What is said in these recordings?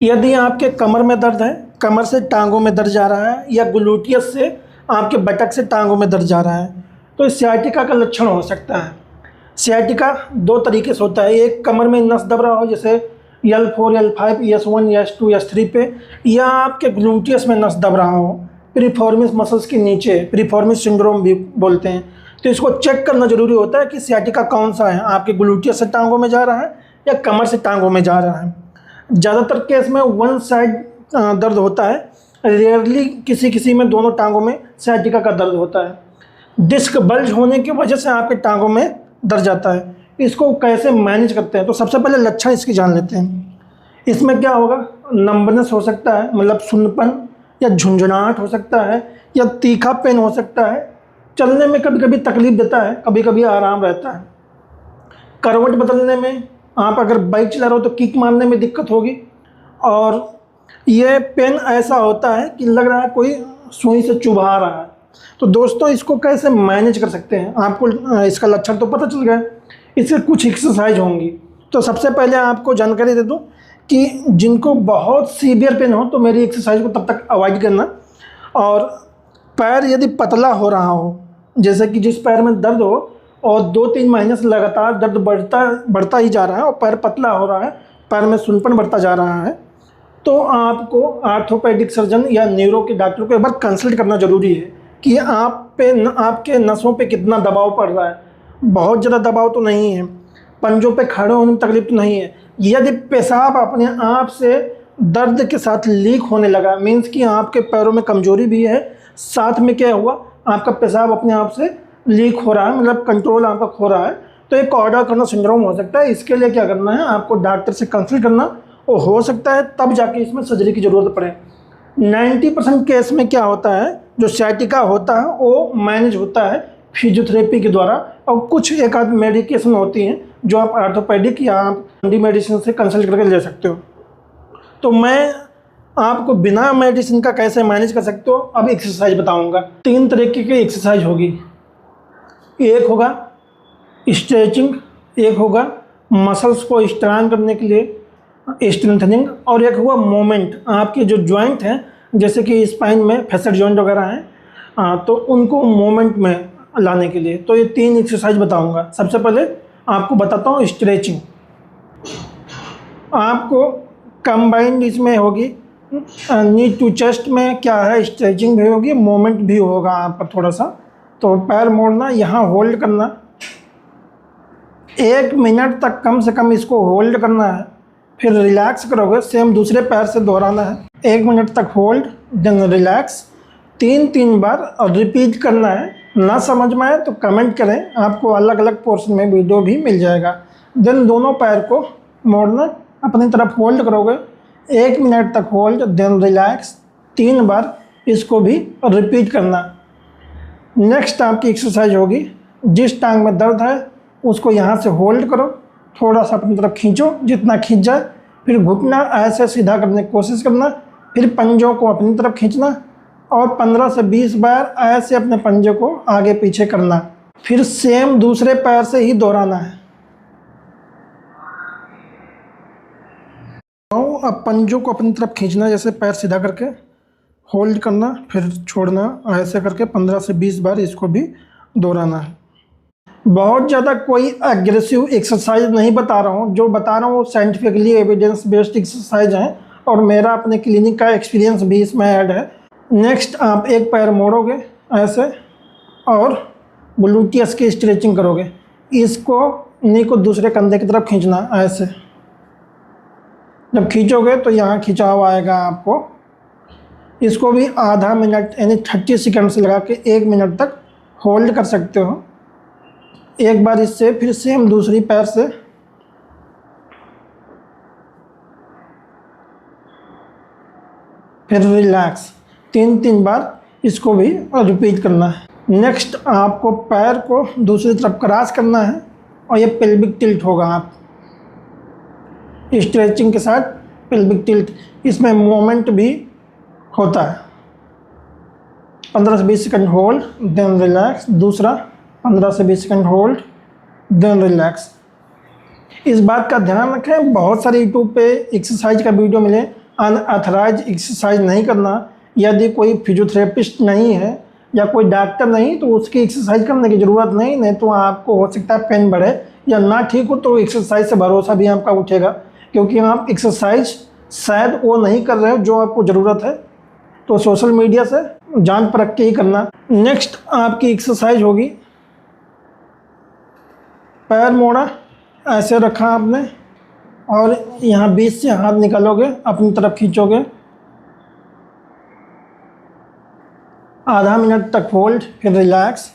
यदि आपके कमर में दर्द है, कमर से टांगों में दर्द जा रहा है या ग्लूटियस से आपके बटक से टांगों में दर्द जा रहा है तो इस सियाटिका का लक्षण हो सकता है। सियाटिका दो तरीके से होता है, एक कमर में नस दब रहा हो जैसे L4, L5, S1, S2, S3 पे, या आपके ग्लूटियस में नस दब रहा हो पिरिफॉर्मिस मसल्स के नीचे, पिरिफॉर्मिस सिंड्रोम भी बोलते हैं। तो इसको चेक करना जरूरी होता है कि सियाटिका कौन सा है, आपके ग्लूटियस से टांगों में जा रहा है या कमर से टांगों में जा रहा है। ज़्यादातर केस में वन साइड दर्द होता है, रेयरली किसी किसी में दोनों टांगों में सियाटिका का दर्द होता है। डिस्क बल्ज होने की वजह से आपके टांगों में दर्द जाता है। इसको कैसे मैनेज करते हैं, तो सबसे पहले लक्षण इसकी जान लेते हैं। इसमें क्या होगा, नंबनेस हो सकता है, मतलब सुन्नपन या झुंझुनाहट हो सकता है, या तीखा पेन हो सकता है। चलने में कभी कभी तकलीफ देता है, कभी कभी आराम रहता है। करवट बदलने में, आप अगर बाइक चला रहे हो तो किक मारने में दिक्कत होगी। और ये पेन ऐसा होता है कि लग रहा है कोई सुई से चुभा रहा है। तो दोस्तों इसको कैसे मैनेज कर सकते हैं, आपको इसका लक्षण तो पता चल गया। इससे कुछ एक्सरसाइज होंगी। तो सबसे पहले आपको जानकारी दे दूं कि जिनको बहुत सीवियर पेन हो तो मेरी एक्सरसाइज को तब तक अवॉइड करना। और पैर यदि पतला हो रहा हो, जैसे कि जिस पैर में दर्द हो और 2-3 महीने से लगातार दर्द बढ़ता ही जा रहा है और पैर पतला हो रहा है, पैर में सुन्नपन बढ़ता जा रहा है, तो आपको आर्थोपेडिक सर्जन या न्यूरो के डॉक्टर को एक बार कंसल्ट करना ज़रूरी है कि आपके नसों पे कितना दबाव पड़ रहा है। बहुत ज़्यादा दबाव तो नहीं है, पंजों पे खड़े होने में तकलीफ तो नहीं है। यदि पेशाब अपने आप से दर्द के साथ लीक होने लगा, मीन्स कि आपके पैरों में कमजोरी भी है, साथ में क्या हुआ, आपका पेशाब अपने आप से लीक हो रहा है, मतलब कंट्रोल आपका खो रहा है, तो एक कॉर्डा कर्नल सिंड्रोम हो सकता है। इसके लिए क्या करना है, आपको डॉक्टर से कंसल्ट करना, और हो सकता है तब जाके इसमें सर्जरी की ज़रूरत पड़े। 90% केस में क्या होता है, जो सियाटिका होता है वो मैनेज होता है फिजियोथेरेपी के द्वारा, और कुछ एक आध मेडिकेशन होती हैं जो आप आर्थोपेडिक या आप डी मेडिसिन से कंसल्ट करके ले सकते हो। तो मैं आपको बिना मेडिसिन का कैसे मैनेज कर सकते हो अब एक्सरसाइज बताऊंगा। 3 तरीके की एक्सरसाइज होगी। एक होगा स्ट्रेचिंग, एक होगा मसल्स को स्ट्रेंथ करने के लिए स्ट्रेंथनिंग, और एक हुआ मोमेंट, आपके जो जॉइंट हैं जैसे कि स्पाइन में फैसेट जॉइंट वगैरह हैं, तो उनको मोमेंट में लाने के लिए। तो ये 3 एक्सरसाइज बताऊंगा। सबसे पहले आपको बताता हूँ स्ट्रेचिंग। आपको कंबाइंड इसमें होगी, नी टू चेस्ट में क्या है, स्ट्रेचिंग भी होगी, मोमेंट भी होगा आपका थोड़ा सा। तो पैर मोड़ना, यहाँ होल्ड करना, 1 मिनट तक कम से कम इसको होल्ड करना है, फिर रिलैक्स करोगे, सेम दूसरे पैर से दोहराना है, 1 मिनट तक होल्ड देन रिलैक्स, 3 बार और रिपीट करना है। ना समझ में आए तो कमेंट करें, आपको अलग अलग पोर्शन में वीडियो भी मिल जाएगा। देन दोनों पैर को मोड़ना, अपनी तरफ होल्ड करोगे, 1 मिनट तक होल्ड देन रिलैक्स, 3 बार इसको भी रिपीट करना। नेक्स्ट आपकी एक्सरसाइज होगी, जिस टांग में दर्द है उसको यहाँ से होल्ड करो, थोड़ा सा अपनी तरफ खींचो, जितना खींच जाए, फिर घुटना ऐसे सीधा करने की कोशिश करना, फिर पंजों को अपनी तरफ खींचना और 15 से 20 बार ऐसे अपने पंजे को आगे पीछे करना। फिर सेम दूसरे पैर से ही दोहराना है। अब पंजों को अपनी तरफ खींचना, जैसे पैर सीधा करके होल्ड करना, फिर छोड़ना, ऐसे करके 15 से 20 बार इसको भी दोहराना है। बहुत ज़्यादा कोई एग्रेसिव एक्सरसाइज नहीं बता रहा हूँ, जो बता रहा हूँ साइंटिफिकली एविडेंस बेस्ड एक्सरसाइज हैं, और मेरा अपने क्लिनिक का एक्सपीरियंस भी इसमें ऐड है। नेक्स्ट आप एक पैर मोड़ोगे ऐसे और ग्लूटियस की स्ट्रेचिंग करोगे, इसको नी को दूसरे कंधे की तरफ खींचना ऐसे। जब खींचोगे तो यहाँ खिंचाव आएगा आपको, इसको भी आधा मिनट यानी 30 सेकंड से लगा के 1 मिनट तक होल्ड कर सकते हो। एक बार इससे, फिर सेम दूसरी पैर से, फिर रिलैक्स, 3 बार इसको भी रिपीट करना है। नेक्स्ट आपको पैर को दूसरी तरफ क्रॉस करना है और ये पेल्विक टिल्ट होगा। आप स्ट्रेचिंग के साथ पेल्विक टिल्ट, इसमें मोमेंट भी होता है। 15 से 20 सेकंड होल्ड देन रिलैक्स, दूसरा 15 से 20 सेकंड होल्ड देन रिलैक्स। इस बात का ध्यान रखें, बहुत सारे यूट्यूब पे एक्सरसाइज का वीडियो मिले, अनअथराइज एक्सरसाइज नहीं करना। यदि कोई फिजियोथेरेपिस्ट नहीं है या कोई डॉक्टर नहीं तो उसकी एक्सरसाइज करने की ज़रूरत नहीं तो आपको हो सकता है पेन बढ़े या ना ठीक हो तो एक्सरसाइज से भरोसा भी आपका उठेगा, क्योंकि आप एक्सरसाइज शायद वो नहीं कर रहे हो जो आपको ज़रूरत है। तो सोशल मीडिया से जान परख के ही करना। नेक्स्ट आपकी एक्सरसाइज होगी, पैर मोड़ा, ऐसे रखा आपने और यहाँ बीच से हाथ निकालोगे, अपनी तरफ खींचोगे, आधा मिनट तक होल्ड, फिर रिलैक्स।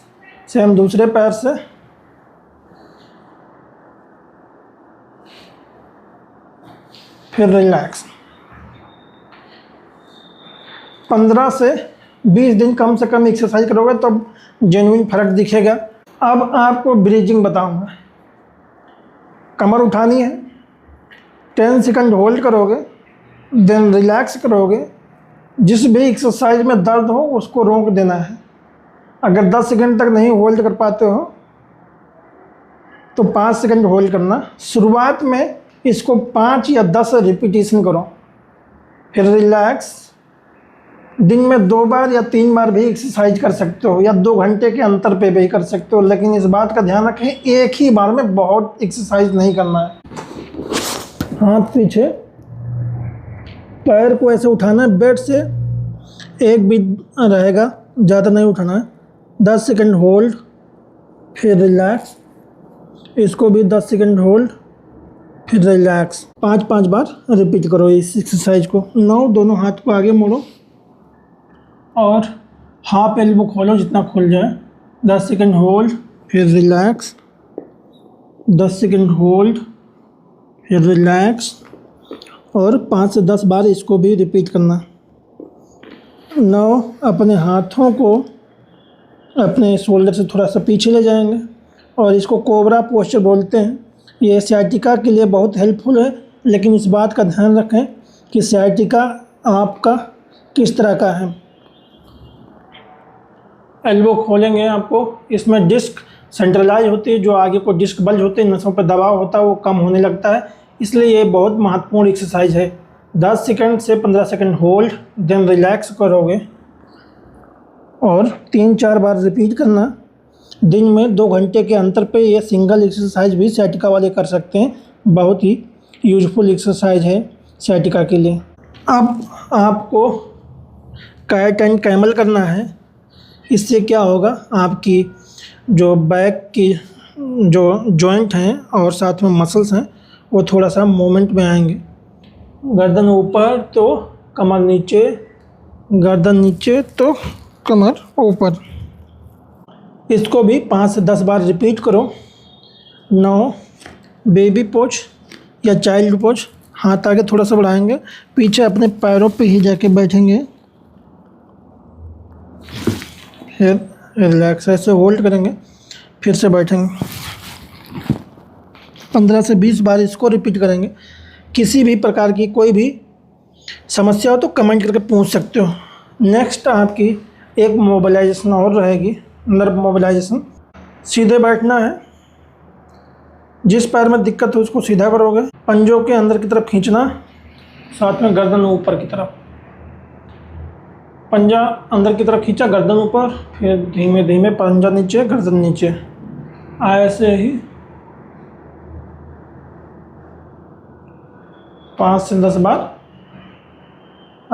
सेम दूसरे पैर से, फिर रिलैक्स। 15 से 20 दिन कम से कम एक्सरसाइज करोगे तब जेन्युइन फ़र्क दिखेगा। अब आपको ब्रीजिंग बताऊंगा। कमर उठानी है, 10 सेकंड होल्ड करोगे, देन रिलैक्स करोगे। जिस भी एक्सरसाइज में दर्द हो उसको रोक देना है। अगर 10 सेकंड तक नहीं होल्ड कर पाते हो तो 5 सेकंड होल्ड करना। शुरुआत में इसको 5 या 10 रिपीटेशन करो, फिर रिलैक्स। दिन में 2 बार या 3 बार भी एक्सरसाइज कर सकते हो या 2 घंटे के अंतर पे भी कर सकते हो, लेकिन इस बात का ध्यान रखें एक ही बार में बहुत एक्सरसाइज नहीं करना है। हाथ पीछे, पैर को ऐसे उठाना है, बेड से एक भी रहेगा, ज़्यादा नहीं उठाना है। 10 सेकंड होल्ड, फिर रिलैक्स। इसको भी 10 सेकंड होल्ड, फिर रिलैक्स। 5-5 बार रिपीट करो इस एक्सरसाइज को। 9 दोनों हाथ को आगे मोड़ो और हाफ एल्बो खोलो जितना खुल जाए। 10 सेकंड होल्ड, फिर रिलैक्स। 10 सेकंड होल्ड, फिर रिलैक्स और 5 से 10 बार इसको भी रिपीट करना। 9 अपने हाथों को अपने शोल्डर से थोड़ा सा पीछे ले जाएंगे और इसको कोबरा पोस्चर बोलते हैं। ये साइटिका के लिए बहुत हेल्पफुल है, लेकिन इस बात का ध्यान रखें कि साइटिका आपका किस तरह का है। एल्बो खोलेंगे आपको, इसमें डिस्क सेंट्रलाइज होती है, जो आगे को डिस्क बल्ज होते हैं, नसों पर दबाव होता है वो कम होने लगता है, इसलिए ये बहुत महत्वपूर्ण एक्सरसाइज है। 10 सेकंड से 15 सेकंड होल्ड, देन रिलैक्स करोगे और 3-4 बार रिपीट करना। दिन में 2 घंटे के अंतर पे ये सिंगल एक्सरसाइज भी साइटिका वाले कर सकते हैं। बहुत ही यूजफुल एक्सरसाइज है साइटिका के लिए। अब आपको कैट एंड कैमल करना है। इससे क्या होगा, आपकी जो बैक की जो जॉइंट हैं और साथ में मसल्स हैं वो थोड़ा सा मूवमेंट में आएंगे। गर्दन ऊपर तो कमर नीचे, गर्दन नीचे तो कमर ऊपर। इसको भी 5 से 10 बार रिपीट करो। 9 बेबी पोज या चाइल्ड पोज, हाथ आगे थोड़ा सा बढ़ाएंगे, पीछे अपने पैरों पे ही जाके बैठेंगे, फिर रिलैक्स ऐसे होल्ड करेंगे, फिर से बैठेंगे। 15 से 20 बार इसको रिपीट करेंगे। किसी भी प्रकार की कोई भी समस्या हो तो कमेंट करके पूछ सकते हो। नेक्स्ट आपकी एक मोबिलाइजेशन और रहेगी, नर्व मोबिलाइजेशन। सीधे बैठना है, जिस पैर में दिक्कत हो उसको सीधा करोगे, पंजों के अंदर की तरफ खींचना, साथ में गर्दन ऊपर की तरफ। पंजा अंदर की तरफ खींचा, गर्दन ऊपर, फिर धीमे धीमे पंजा नीचे, गर्दन नीचे, ऐसे ही 5 से 10 बार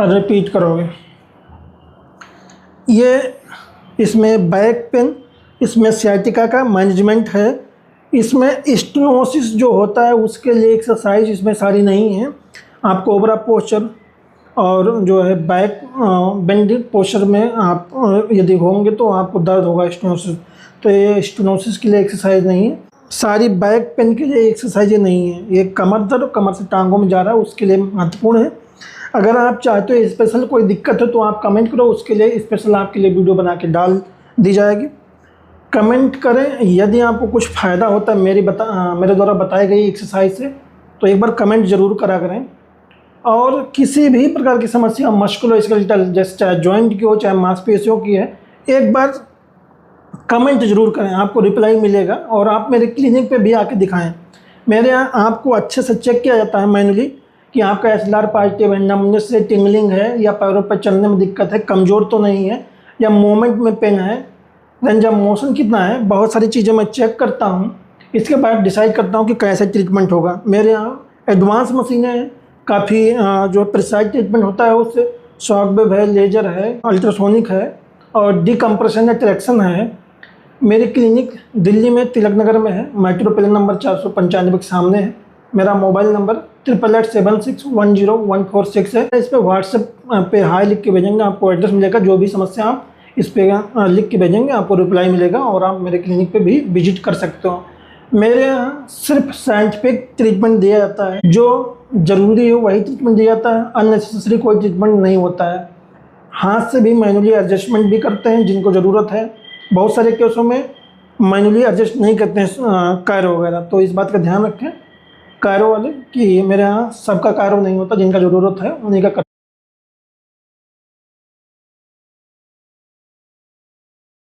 रिपीट करोगे। ये इसमें बैक पेन, इसमें साइटिका का मैनेजमेंट है। इसमें स्टेनोसिस जो होता है उसके लिए एक्सरसाइज इसमें सारी नहीं है। आप कोबरा पोस्चर और जो है बैक बेंडिंग पोस्चर में आप यदि होंगे तो आपको दर्द होगा स्टेनोसिस, तो ये स्टेनोसिस के लिए एक्सरसाइज नहीं है। सारी बैक पेन के लिए एक्सरसाइज नहीं है। ये कमर दर्द, कमर से टांगों में जा रहा है उसके लिए महत्वपूर्ण है। अगर आप चाहते हो स्पेशल कोई दिक्कत हो तो आप कमेंट करो, उसके लिए स्पेशल आपके लिए वीडियो बना के डाल दी जाएगी। कमेंट करें, यदि आपको कुछ फ़ायदा होता है मेरे द्वारा बताई गई एक्सरसाइज से तो एक बार कमेंट ज़रूर करा करें। और किसी भी प्रकार की समस्या मस्कुलोस्केलेटल, जैसे चाहे जॉइंट की हो चाहे मांसपेशियों की है, एक बार कमेंट ज़रूर करें, आपको रिप्लाई मिलेगा। और आप मेरे क्लिनिक पे भी आके दिखाएं। मेरे यहाँ आपको अच्छे से चेक किया जाता है मैनुअली कि आपका SLR पॉजिटिव है, नमनेस से टिंगलिंग है या पैरों पर चलने में दिक्कत है, कमज़ोर तो नहीं है या मूवमेंट में पेन है, रेंज ऑफ मोशन कितना है, बहुत सारी चीज़ें मैं चेक करता हूँ। इसके बाद डिसाइड करता हूँ कि कैसे ट्रीटमेंट होगा। मेरे यहाँ एडवांस मशीनें हैं, काफ़ी जो प्रिसाइज ट्रीटमेंट होता है उससे शॉक वेव है, लेजर है, अल्ट्रासोनिक है और डिकम्प्रेशन या ट्रैक्शन है। मेरी क्लिनिक दिल्ली में तिलक नगर में है, मेट्रो प्लेन नंबर 495 के सामने है। मेरा मोबाइल नंबर 8887610146 है। इस पर व्हाट्सएप पे हाई लिख के भेजेंगे, आपको एड्रेस मिलेगा। जो भी समस्या आप इस पर लिख के भेजेंगे, आपको रिप्लाई मिलेगा और आप मेरे क्लिनिक पे भी विजिट कर सकते हो। मेरे यहाँ सिर्फ साइंटिफिक ट्रीटमेंट दिया जाता है, जो ज़रूरी हो वही ट्रीटमेंट दिया जाता है, अननेसेसरी कोई ट्रीटमेंट नहीं होता है। हाथ से भी मैनुअली एडजस्टमेंट भी करते हैं जिनको ज़रूरत है। बहुत सारे केसों में मैनुअली एडजस्ट नहीं करते हैं कायरो वगैरह, तो इस बात का ध्यान रखें कायरो वाले कि मेरे यहाँ सबका कायरो नहीं होता, जिनका ज़रूरत है उन्हीं का